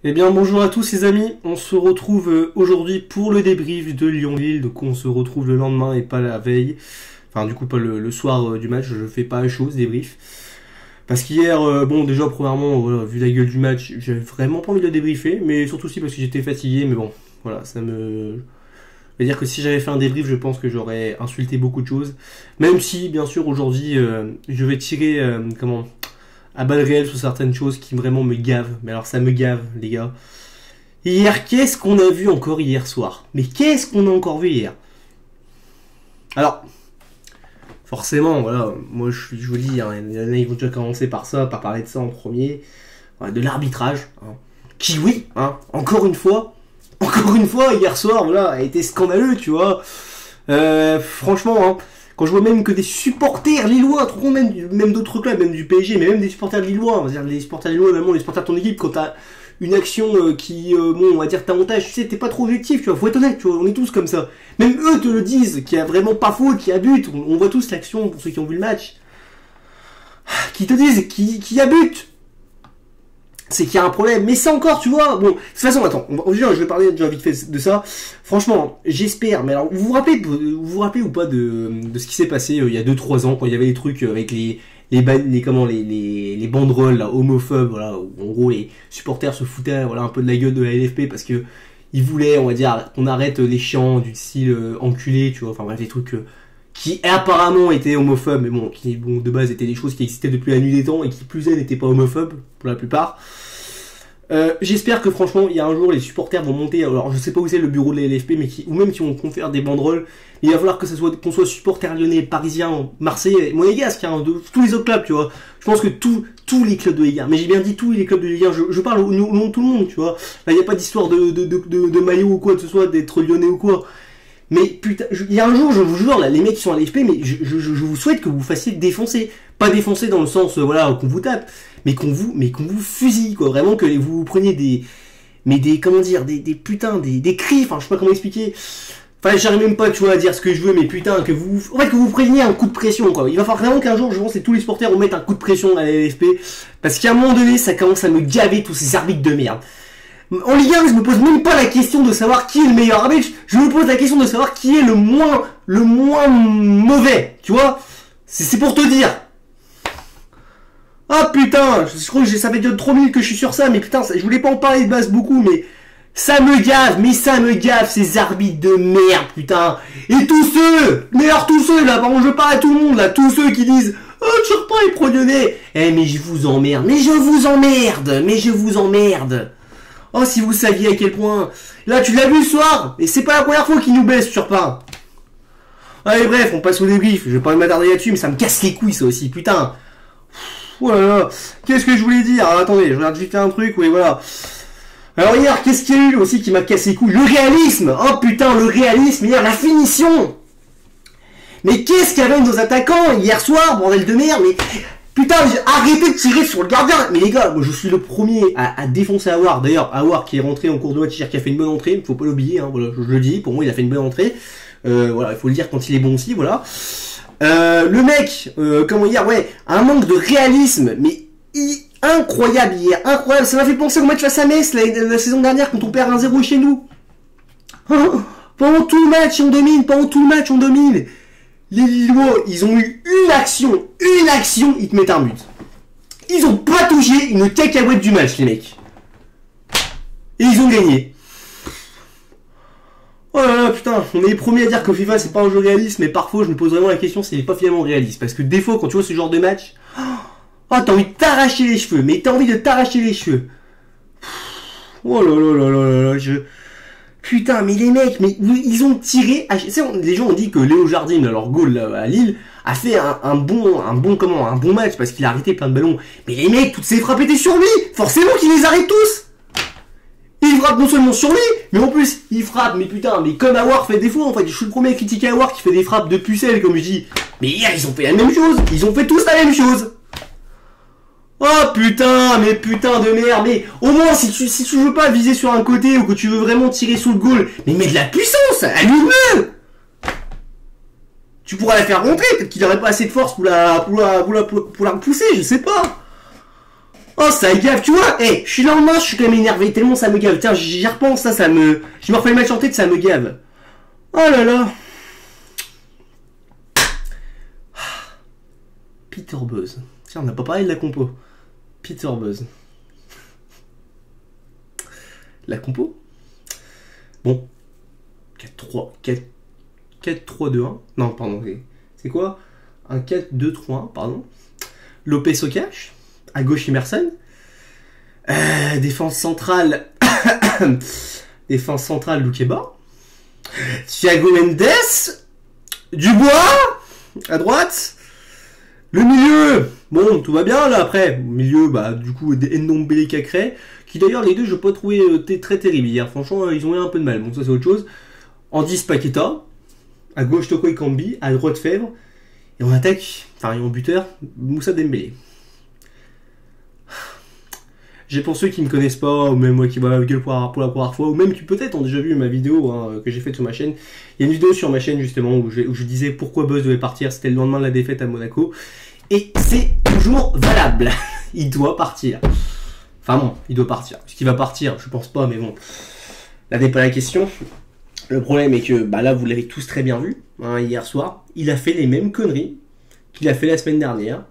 Eh bien bonjour à tous les amis, on se retrouve aujourd'hui pour le débrief de Lyon-Lille, donc on se retrouve le lendemain et pas la veille, enfin du coup pas le soir du match, je fais pas chaud ce débrief. Parce qu'hier, bon déjà premièrement, voilà, vu la gueule du match, j'avais vraiment pas envie de le débriefer, mais surtout aussi parce que j'étais fatigué, mais bon, voilà, ça me... Je veux dire que si j'avais fait un débrief, je pense que j'aurais insulté beaucoup de choses. Même si, bien sûr, aujourd'hui, je vais tirer, à balles réelles sur certaines choses qui vraiment me gavent. Mais alors ça me gave, les gars. Hier, qu'est-ce qu'on a vu encore hier soir? Mais qu'est-ce qu'on a encore vu hier? Alors, forcément, voilà, moi je vous dis, hein, ils vont déjà commencer par ça, par parler de ça en premier. Voilà, de l'arbitrage, hein, qui oui, hein, encore une fois, hier soir, voilà, a été scandaleux, tu vois. Franchement, hein, quand je vois même que des supporters lillois, même d'autres clubs, même du PSG, mais même des supporters lillois, on va dire les supporters lillois, même les supporters de ton équipe, quand t'as une action qui, bon, on va dire t'avantage, tu sais, t'es pas trop objectif, tu vois, faut être honnête, tu vois, on est tous comme ça. Même eux te le disent, qu'il y a vraiment pas faute, qu'il y a but, on voit tous l'action, pour ceux qui ont vu le match, qui te disent qu'il y a but. C'est qu'il y a un problème, mais ça encore, tu vois, bon, de toute façon, attends, je vais parler déjà vite fait de ça, franchement, j'espère, mais alors, vous vous rappelez ou pas de ce qui s'est passé il y a 2-3 ans, quand il y avait les trucs avec les banderoles, là, homophobes, voilà, où, en gros, les supporters se foutaient, voilà, un peu de la gueule de la LFP, parce que ils voulaient, on va dire, qu'on arrête les chants du style enculé, tu vois, enfin bref, des trucs qui apparemment étaient homophobes, mais bon, qui bon, de base étaient des choses qui existaient depuis la nuit des temps et qui plus elles n'étaient pas homophobes pour la plupart. J'espère que franchement, il y a un jour les supporters vont monter. Alors je sais pas où c'est le bureau de la LFP, mais ou même qui vont faire des banderoles. Il va falloir que qu'on soit supporter lyonnais, parisien, marseillais, monégasque, hein, de tous les autres clubs, tu vois. Je pense que tous les clubs de Ligue 1, mais j'ai bien dit tous les clubs de Ligue 1. Je parle au nom de tout le monde, tu vois. Là, il y a pas d'histoire de maillot ou quoi que ce soit, d'être lyonnais ou quoi. Mais putain, il y a un jour, je vous jure, là, les mecs qui sont à l'FP, mais je vous souhaite que vous fassiez défoncer. Pas défoncer dans le sens, voilà, qu'on vous tape, mais qu'on vous fusille, quoi. Vraiment que vous preniez comment dire, des putains, des cris, enfin, je sais pas comment expliquer. Enfin, j'arrive même pas, tu vois, à dire ce que je veux, mais putain, en fait, que vous preniez un coup de pression, quoi. Il va falloir vraiment qu'un jour, je pense, que tous les supporters vont mettre un coup de pression à la LFP, parce qu'à un moment donné, ça commence à me gaver tous ces arbitres de merde. En Ligue 1, je me pose même pas la question de savoir qui est le meilleur arbitre, je me pose la question de savoir qui est le moins mauvais, tu vois. C'est pour te dire. Ah putain, je crois que ça fait déjà 3 minutes que je suis sur ça, mais putain, je voulais pas en parler de base beaucoup, mais ça me gave, ces arbitres de merde, putain. Et tous ceux, là, par contre je parle à tout le monde, là, tous ceux qui disent, oh, tire pas les pro-lyonnais. Eh, mais je vous emmerde. Oh, si vous saviez à quel point... Là, tu l'as vu ce soir, et c'est pas la première fois qu'il nous baisse sur Pain. Allez, bref, on passe au débrief. Je vais pas m'attarder là-dessus, mais ça me casse les couilles, ça aussi, putain. Voilà. Qu'est-ce que je voulais dire? Alors, attendez, je regarde vite un truc, oui, voilà. Alors, hier, qu'est-ce qu'il y a eu aussi qui m'a cassé les couilles? Le réalisme. Oh, putain, le réalisme, hier, la finition. Mais qu'est-ce qu'il y avait de nos attaquants hier soir, bordel de merde, mais... Putain, arrêtez de tirer sur le gardien. Mais les gars, moi je suis le premier à défoncer Aouar. D'ailleurs, Aouar qui est rentré en cours de match hier, qui a fait une bonne entrée, faut pas l'oublier, hein, voilà, je le dis, pour moi il a fait une bonne entrée. Voilà, il faut le dire quand il est bon aussi, voilà. Le mec, comment dire, ouais, un manque de réalisme, mais incroyable hier, incroyable. Ça m'a fait penser au match face à Metz la saison dernière quand on perd 1-0 chez nous. Pendant tout le match on domine. Les Lillois, ils ont eu une action, ils te mettent un but. Ils ont pas touché une cacahuète du match, les mecs. Et ils ont gagné. Oh là là, putain, on est les premiers à dire que FIFA c'est pas un jeu réaliste, mais parfois je me pose vraiment la question si il est pas finalement réaliste. Parce que des fois, quand tu vois ce genre de match, oh, t'as envie de t'arracher les cheveux, Oh là là là là là, Putain, mais les mecs, mais ils ont tiré... Les gens ont dit que Léo Jardim, leur goal là, à Lille, a fait un bon match parce qu'il a arrêté plein de ballons. Mais les mecs, toutes ces frappes étaient sur lui. Forcément qu'il les arrête tous. Il frappe non seulement sur lui, mais en plus, il frappe, mais putain, mais comme Aouar fait des fois, en fait, je suis le premier à critiquer Aouar qui fait des frappes de pucelle, comme je dis. Mais hier, ils ont fait la même chose. Ils ont fait tous la même chose. Oh putain, mais putain de merde, mais au moins si tu veux pas viser sur un côté ou que tu veux vraiment tirer sous le goal, mais mets de la puissance, allume-le. Tu pourras la faire rentrer, peut-être qu'il aurait pas assez de force pour la pousser, je sais pas. Oh, ça gave, tu vois. Eh, je suis le lendemain, je suis quand même énervé, tellement ça me gave. Tiens, j'y repense, ça me... Je me refais le match en tête, ça me gave. Oh là là. Peter Buzz. Tiens, on n'a pas parlé de la compo. Peter Buzz. La compo. Bon. 4-3-2-1. Non, pardon. C'est quoi? Un 4-2-3-1, pardon. Lopez au cash. À gauche, Emerson. Défense centrale. Défense centrale, Loukeba. Thiago Mendes. Dubois. À droite. Le milieu. Bon, tout va bien là après. Au milieu, bah, du coup, Ndombele Cacré. Qui d'ailleurs, les deux, je n'ai pas trouvé très terrible hier. Franchement, ils ont eu un peu de mal. Bon, ça, c'est autre chose. En 10, Paqueta. À gauche, Toko Ekambi. À droite, Fèvre. Et on attaque, enfin, et en buteur, Moussa Dembélé. J'ai pour ceux qui me connaissent pas, ou même moi qui vois la gueule pour la première fois, ou même qui peut-être ont déjà vu ma vidéo que j'ai faite sur ma chaîne. Il y a une vidéo sur ma chaîne justement où je disais pourquoi Buzz devait partir. C'était le lendemain de la défaite à Monaco. Et c'est toujours valable. Il doit partir. Enfin bon, il doit partir. Est-ce qu'il va partir? Je pense pas, mais bon. Là n'est pas la question. Le problème est que, bah là, vous l'avez tous très bien vu, hein, hier soir. Il a fait les mêmes conneries qu'il a fait la semaine dernière.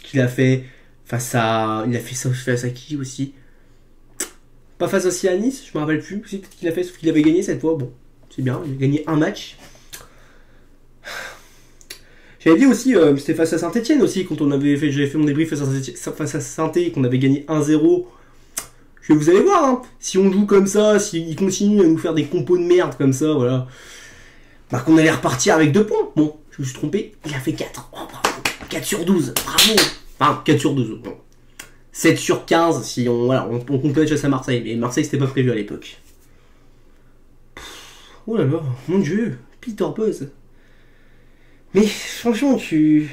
Qu'il a fait face à... Il a fait ça face à qui aussi? Pas face aussi à Nice, je me rappelle plus. Peut-être qu'il a fait, sauf qu'il avait gagné cette fois. Bon, c'est bien, il a gagné un match. J'avais dit aussi, c'était face à Saint-Etienne aussi, quand j'avais fait mon débrief face à Saint-Etienne, qu'on avait gagné 1-0. Que vous allez voir, hein, si on joue comme ça, s'il continue à nous faire des compos de merde comme ça, voilà, bah qu'on allait repartir avec 2 points. Bon, je me suis trompé, il a fait 4. Oh, bravo. 4 sur 12, bravo. Enfin, 4 sur 12, bon. 7 sur 15 si on complète chasse à Marseille. Mais Marseille, c'était pas prévu à l'époque. Oh là là, mon Dieu, Peter Buzz. Mais franchement, tu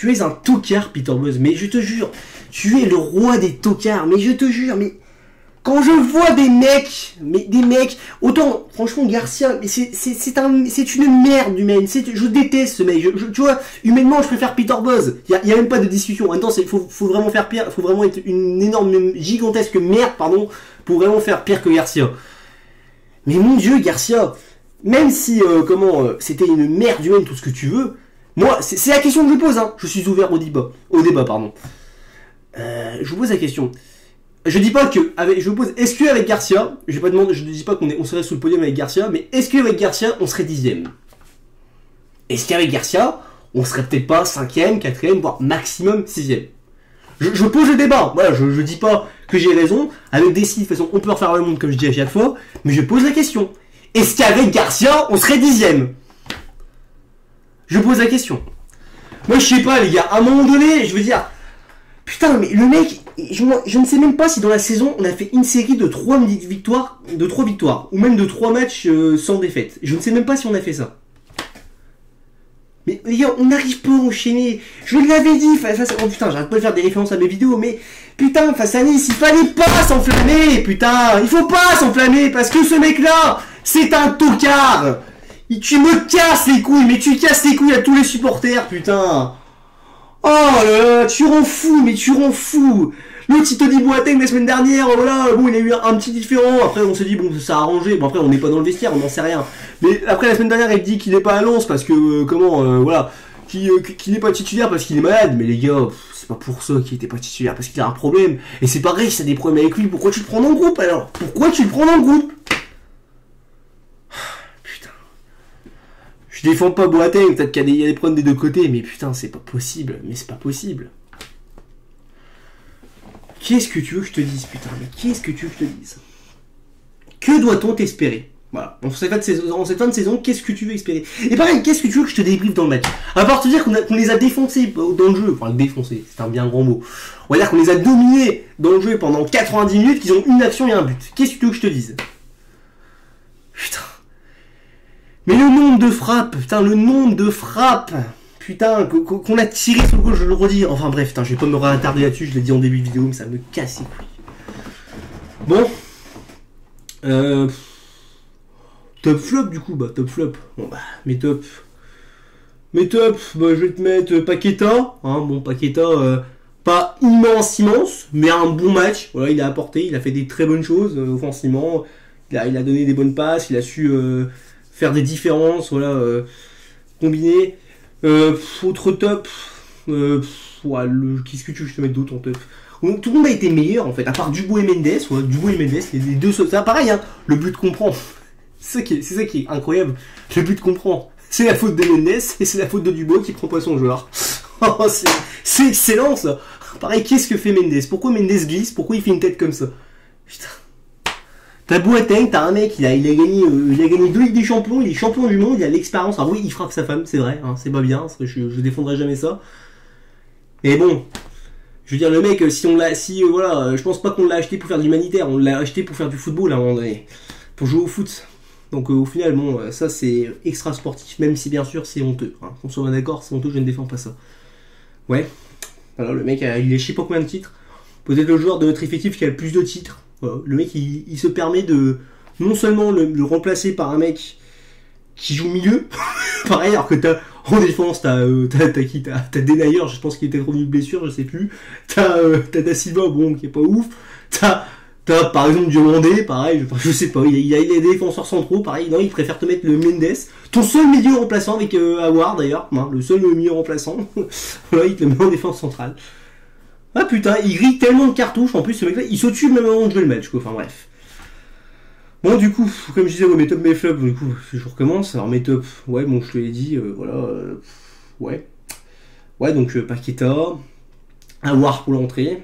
es un tocard, Peter Buzz. Mais je te jure, tu es le roi des tocards. Mais je te jure, mais quand je vois des mecs, autant, franchement, Garcia, mais c'est une merde humaine. Je déteste ce mec. Tu vois, humainement, je préfère Peter Buzz. Il y a même pas de discussion. En même temps, faut vraiment faire pire. Faut vraiment être une énorme, gigantesque merde, pardon, pour vraiment faire pire que Garcia. Mais mon Dieu, Garcia, même si, c'était une merde humaine, tout ce que tu veux. Moi, c'est la question que je pose, hein. Je suis ouvert au débat. Pardon. Je vous pose la question. Je dis pas que, je vous pose, est-ce qu'avec Garcia, je ne dis pas qu'on serait sous le podium avec Garcia, mais est-ce qu'avec Garcia, on serait 10e? Est-ce qu'avec Garcia, on serait peut-être pas 5e, 4e, voire maximum 6e? Je pose le débat. Voilà, je dis pas que j'ai raison. Avec des sites, de toute façon, on peut refaire le monde comme je dis à chaque fois, mais je pose la question. Est-ce qu'avec Garcia, on serait 10e? Je pose la question. Moi, je sais pas, les gars. À un moment donné, je veux dire... Putain, mais le mec... Je ne sais même pas si dans la saison, on a fait une série de 3 victoires. Ou même de 3 matchs sans défaite. Je ne sais même pas si on a fait ça. Mais les gars, on n'arrive pas à enchaîner. Je l'avais dit. Oh putain, j'arrête pas de faire des références à mes vidéos. Mais putain, face à Nice, il fallait pas s'enflammer. Putain, il faut pas s'enflammer. Parce que ce mec-là, c'est un tocard. Tu me casses les couilles, mais tu casses les couilles à tous les supporters, putain. Oh là là, tu rends fou, mais tu rends fou. L'autre, il te dit Boateng la semaine dernière, voilà, bon, il a eu un petit différent. Après, on s'est dit, bon, ça a arrangé. Bon, après, on n'est pas dans le vestiaire, on n'en sait rien. Mais après, la semaine dernière, il dit qu'il n'est pas à Lens parce que, voilà, qu'il n'est pas titulaire parce qu'il est malade. Mais les gars, c'est pas pour ça qu'il était pas titulaire, parce qu'il a un problème. Et c'est pareil, si t'as des problèmes avec lui, pourquoi tu le prends dans le groupe alors? Pourquoi tu le prends dans le groupe? Je défends pas Boateng, peut-être qu'il y a des problèmes des deux côtés, mais putain, c'est pas possible. Mais c'est pas possible. Qu'est-ce que tu veux que je te dise, putain? Mais qu'est-ce que tu veux que je te dise? Que doit-on t'espérer? Voilà. En cette fin de saison, qu'est-ce que tu veux espérer? Et pareil, qu'est-ce que tu veux que je te débriefe dans le match? À part te dire qu'on les a défoncés dans le jeu. Enfin, défoncés, c'est un bien grand mot. On va dire qu'on les a dominés dans le jeu pendant 90 minutes, qu'ils ont une action et un but. Qu'est-ce que tu veux que je te dise? Putain. Mais le nombre de frappes, putain, qu'on a tiré sur le goal, je le redis. Enfin bref, putain, je vais pas me retarder là-dessus, je l'ai dit en début de vidéo, mais ça me casse les couilles. Bon. Top flop du coup, bah top flop. Bon bah, mes top, bah je vais te mettre Paqueta, hein, bon Paqueta, pas immense, mais un bon match. Voilà, il a apporté, il a fait des très bonnes choses offensivement. Il a donné des bonnes passes, il a su faire des différences, voilà, combiner. Autre top, ouais, qu'est-ce que tu veux que je te mette d'autre en top? Tout le monde a été meilleur en fait, à part Dubois et Mendes. Ouais, Dubois et Mendes, les deux, ça pareil, hein, le but comprend. C'est ça qui est incroyable. Le but comprend. C'est la faute de Mendes et c'est la faute de Dubois qui prend pas son joueur. C'est excellent ça. Pareil, qu'est-ce que fait Mendes? Pourquoi Mendes glisse? Pourquoi il fait une tête comme ça? Putain. T'as Boateng, t'as un mec, il a gagné 2 Ligues des Champions, il est champion du monde, il a l'expérience. Alors oui, il frappe sa femme, c'est vrai, hein, c'est pas bien, je défendrai jamais ça. Mais bon, je veux dire, le mec, voilà, je pense pas qu'on l'a acheté pour faire de l'humanitaire, on l'a acheté pour faire du football à un moment donné, pour jouer au foot. Donc au final, bon, ça c'est extra sportif, même si bien sûr c'est honteux. Hein. On soit d'accord, c'est honteux, je ne défends pas ça. Ouais, alors le mec, il a je sais pas combien de titres. Peut-être le joueur de notre effectif qui a le plus de titres. Voilà. Le mec, il se permet de non seulement le remplacer par un mec qui joue milieu, pareil, alors que en défense, t'as qui? T'as Denayer, je pense qu'il était revenu de blessure, je sais plus. T'as Da Silva, bon, qui est pas ouf. T'as par exemple Diomandé, pareil, je sais pas, il a des défenseurs centraux, pareil, non, il préfère te mettre le Mendes, ton seul milieu remplaçant avec Awar d'ailleurs, hein, le seul milieu remplaçant, voilà, il te le met en défense centrale. Ah putain, il grille tellement de cartouches, en plus ce mec là, il saute même avant de jouer le match, quoi, enfin bref. Bon, du coup, comme je disais, ouais, mes tops, mes flops, du coup, je recommence, alors mes tops, ouais, bon, je te l'ai dit, voilà, ouais. Ouais, donc Paqueta, Awar pour l'entrée.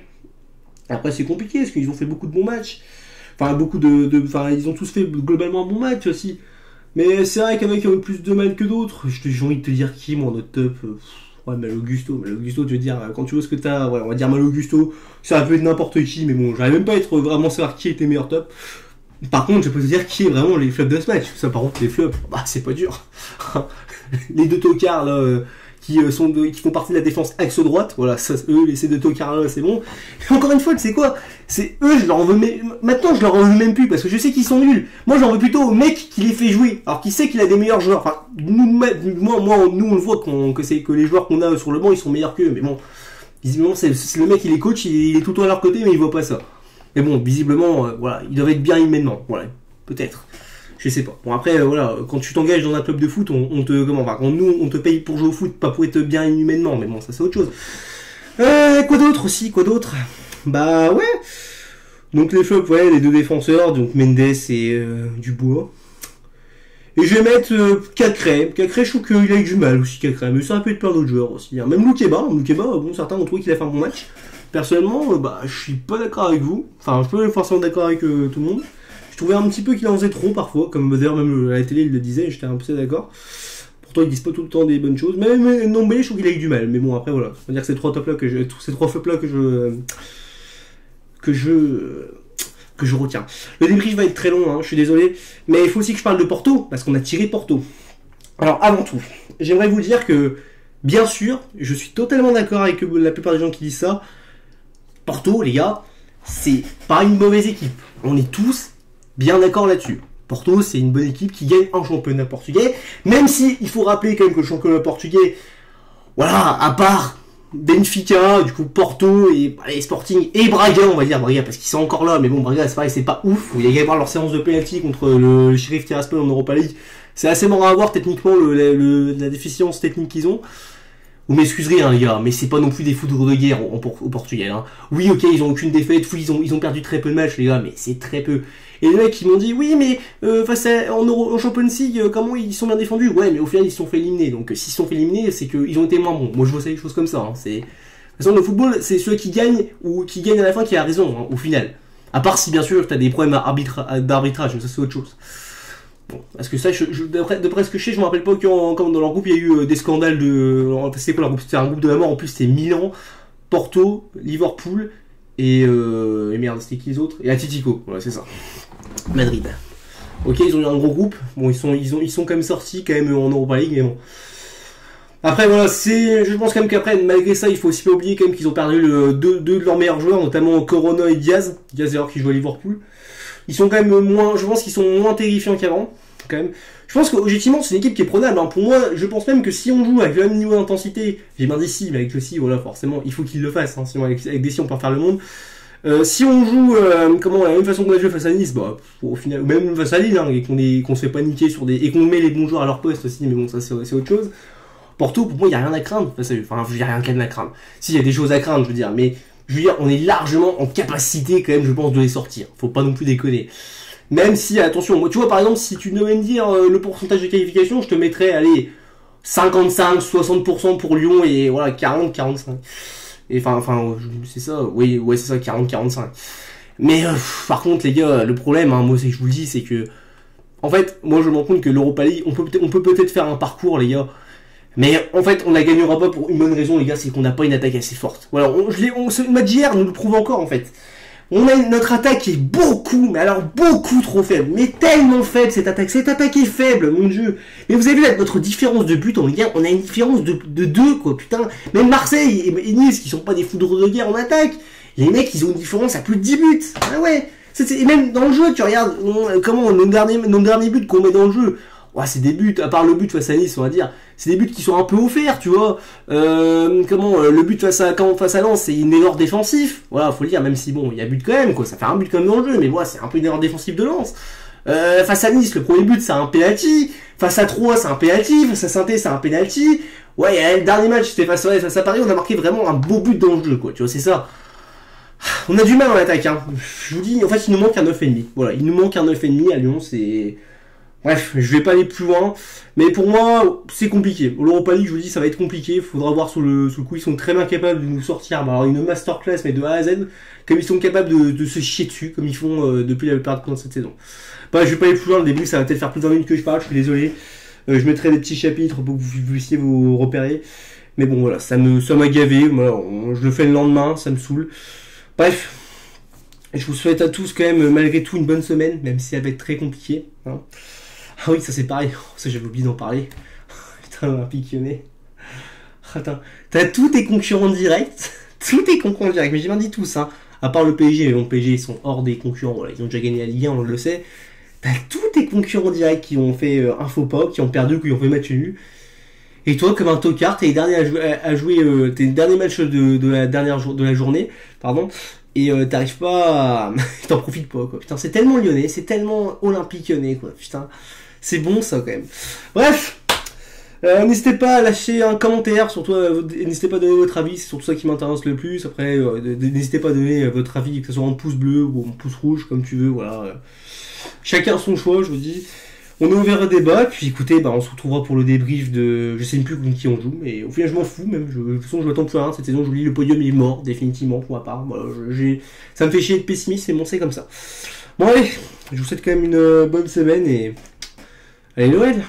Après c'est compliqué parce qu'ils ont fait beaucoup de bons matchs. Enfin enfin ils ont tous fait globalement un bon match aussi. Mais c'est vrai qu'avec plus de mal que d'autres. J'ai envie de te dire qui moi notre top. Ouais, Malo Gusto, tu veux dire quand tu vois ce que t'as, ouais, on va dire Malo Gusto. Ça peut être n'importe qui, mais bon, j'arrive même pas à être vraiment savoir qui était meilleur top. Par contre, je peux te dire qui est vraiment les flops de ce match. Ça, par contre, les flops, bah c'est pas dur. Les deux tocards là. Qui font partie de la défense axe droite, voilà, ça, ces deux tocards là, c'est bon. Et encore une fois, tu sais quoi, c'est eux, je leur en veux maintenant, je leur en veux même plus parce que je sais qu'ils sont nuls. Moi, j'en veux plutôt au mec qui les fait jouer, alors qui sait qu'il a des meilleurs joueurs. Enfin, nous on le voit que les joueurs qu'on a sur le banc, ils sont meilleurs qu'eux, mais bon, visiblement, c'est le mec, il est coach, il est tout le temps à leur côté, mais il voit pas ça. Mais bon, visiblement, voilà, ils doivent être bien humainement, voilà, peut-être. Je sais pas. Bon après voilà, quand tu t'engages dans un club de foot, on te paye pour jouer au foot, pas pour être bien humainement, mais bon ça c'est autre chose. Quoi d'autre aussi, quoi d'autre? Bah ouais. Donc les flops, ouais, les deux défenseurs, donc Mendes et Dubois. Et je vais mettre Cacré. Cacré, je trouve qu'il a eu du mal aussi, Cacré, mais ça peut être plein d'autres joueurs aussi. Hein. Même Loukeba, bon certains ont trouvé qu'il a fait un bon match. Personnellement, bah je suis pas d'accord avec vous. Enfin, je suis pas forcément d'accord avec tout le monde. Je trouvais un petit peu qu'il en faisait trop parfois, comme d'ailleurs même à la télé il le disait, j'étais un peu d'accord. Pourtant ils disent pas tout le temps des bonnes choses, mais Ndombele je trouve qu'il a eu du mal. Mais bon après voilà, on va dire que ces trois flops là que je retiens. Le débrief va être très long, hein, je suis désolé, mais il faut aussi que je parle de Porto, parce qu'on a tiré Porto. Alors avant tout, j'aimerais vous dire que bien sûr, je suis totalement d'accord avec la plupart des gens qui disent ça. Porto, les gars, c'est pas une mauvaise équipe. On est tous bien d'accord là-dessus. Porto, c'est une bonne équipe qui gagne un championnat portugais, même si il faut rappeler quand même que le championnat portugais, voilà, à part Benfica, du coup Porto et Sporting et Braga, on va dire Braga parce qu'ils sont encore là, mais bon Braga c'est pareil, c'est pas ouf. Il y a qu'à voir leur séance de penalty contre le Sheriff Tiraspol en Europa League. C'est assez marrant à voir techniquement la déficience technique qu'ils ont. Vous m'excuserez hein, les gars, mais c'est pas non plus des foudres de guerre au Portugal. Hein. Oui, ok, ils ont aucune défaite, oui, ils ont perdu très peu de matchs les gars, mais c'est très peu. Et les mecs ils m'ont dit oui mais face en Champions League comment ils sont bien défendus. Ouais mais au final ils se sont fait éliminer, donc s'ils se sont fait éliminer c'est qu'ils ont été moins bons. Moi je vois ça des choses comme ça. Hein. De toute façon le football c'est ceux qui gagnent ou qui gagnent à la fin qui a raison hein, au final. À part si bien sûr t'as des problèmes d'arbitrage, mais ça c'est autre chose. Bon, parce que ça, d'après ce que je sais, je me rappelle pas quand dans leur groupe il y a eu des scandales de. C'était quoi leur groupe? C'était un groupe de la mort, en plus c'était Milan, Porto, Liverpool et merde, c'était qui les autres? Et Atletico, voilà, c'est ça. Madrid. Ok, ils ont eu un gros groupe, bon, ils sont quand même sortis quand même en Europa League, mais bon. Après voilà, je pense quand même qu'après, malgré ça, il faut aussi pas oublier quand même qu'ils ont perdu deux de leurs meilleurs joueurs, notamment Corona et Diaz d'ailleurs qui joue à Liverpool. Ils sont quand même moins, je pense qu'ils sont moins terrifiants qu'avant. quand même. Je pense qu'objectivement, c'est une équipe qui est prenable. Hein. Pour moi, je pense même que si on joue avec le même niveau d'intensité, j'ai bien dit si, mais avec le si, voilà, forcément, il faut qu'il le fasse. Hein. Sinon, avec des si, on peut faire le monde. Si on joue comment la même façon qu'on a joué face à Nice, bah au final, ou même face à Lille, hein, et qu'on se fait paniquer sur des et qu'on met les bons joueurs à leur poste aussi, mais bon ça c'est autre chose. Porto, pour moi, il y a rien à craindre. Enfin, il y a rien à craindre. Si, il y a des choses à craindre, je veux dire, mais je veux dire, on est largement en capacité quand même, je pense, de les sortir. Faut pas non plus déconner. Même si, attention, moi tu vois par exemple, si tu devais me dire le pourcentage de qualification, je te mettrais, allez, 55-60% pour Lyon et voilà 40-45. Et enfin, c'est ça, oui, ouais, c'est ça, 40-45. Mais par contre, les gars, le problème, hein, moi, c'est que je vous le dis, c'est que, en fait, moi, je me rends compte que l'Europa League, on peut peut-être faire un parcours, les gars, mais en fait, on la gagnera pas pour une bonne raison, les gars, c'est qu'on n'a pas une attaque assez forte. Voilà, le match d'hier nous le prouve encore, en fait. On a notre attaque qui est beaucoup, mais alors beaucoup trop faible, mais tellement faible cette attaque est faible, mon dieu. Mais vous avez vu notre différence de but en Ligue 1, on a une différence de 2 quoi, putain. Même Marseille et Nice qui sont pas des foudres de guerre en attaque, les mecs ils ont une différence à plus de 10 buts. Ah ouais, et même dans le jeu, tu regardes comment nos derniers buts qu'on met dans le jeu. Ouais, c'est des buts, à part le but face à Nice, on va dire, c'est des buts qui sont un peu offerts, tu vois. Le but face à Lens, c'est une erreur défensive. Voilà, faut le dire, même si bon, il y a but quand même, quoi. Ça fait un but quand même dans le jeu, mais voilà, c'est un peu une erreur défensive de Lens. Face à Nice, le premier but, c'est un penalty. Face à Troyes, c'est un penalty. Face à Saint-Étienne, c'est un penalty. Ouais, le dernier match, c'était face à Paris, on a marqué vraiment un beau but dans le jeu, quoi. Tu vois, c'est ça. On a du mal en attaque, hein. Je vous dis, en fait, il nous manque un 9,5. Voilà, il nous manque un 9,5 à Lyon, c'est... Bref, je vais pas aller plus loin, mais pour moi, c'est compliqué. L'Europa League, je vous dis, ça va être compliqué. Faudra voir sur le coup, ils sont très bien capables de nous sortir. Alors une masterclass, mais de A à Z, comme ils sont capables de se chier dessus, comme ils font depuis la plupart de cette saison. Bah, je vais pas aller plus loin. Le début, ça va peut-être faire plus d'un minute que je parle. Je suis désolé. Je mettrai des petits chapitres pour que vous puissiez vous repérer. Mais bon, voilà, ça m'a gavé. Voilà, je le fais le lendemain, ça me saoule. Bref, je vous souhaite à tous quand même, malgré tout, une bonne semaine, même si elle va être très compliquée. Hein. Ah oui, ça c'est pareil. Oh, ça j'avais oublié d'en parler. Putain, l'Olympique Lyonnais. Attends, t'as tous tes concurrents directs. Tous tes concurrents directs. Mais j'ai bien dit tous, hein. À part le PSG. Mais bon, le PSG, ils sont hors des concurrents. Voilà, ils ont déjà gagné la Ligue 1, on le sait. T'as tous tes concurrents directs qui ont fait un faux pas, qui ont perdu, qui ont fait match nul. Et toi, comme un tocard, t'es les derniers à jouer tes derniers matchs de la journée, pardon. Et t'arrives pas à... T'en profites pas, quoi. Putain, c'est tellement lyonnais, c'est tellement olympique lyonnais, quoi. Putain, c'est bon, ça, quand même. Bref, n'hésitez pas à lâcher un commentaire, surtout, n'hésitez pas à donner votre avis, c'est surtout ça qui m'intéresse le plus. Après, n'hésitez pas à donner votre avis, que ce soit en pouce bleu ou en pouce rouge, comme tu veux, voilà. Chacun son choix, je vous dis. On est ouvert au débat, puis écoutez, bah, on se retrouvera pour le débrief de... Je sais même plus contre qui on joue, mais au final je m'en fous, même. De toute façon, je m'attends plus à rien. Cette saison, je vous dis, le podium il est mort, définitivement, pour ma part. Voilà, ça me fait chier de pessimiste, mais bon, c'est comme ça. Bon, allez, je vous souhaite quand même une bonne semaine, et... Allez, Noël!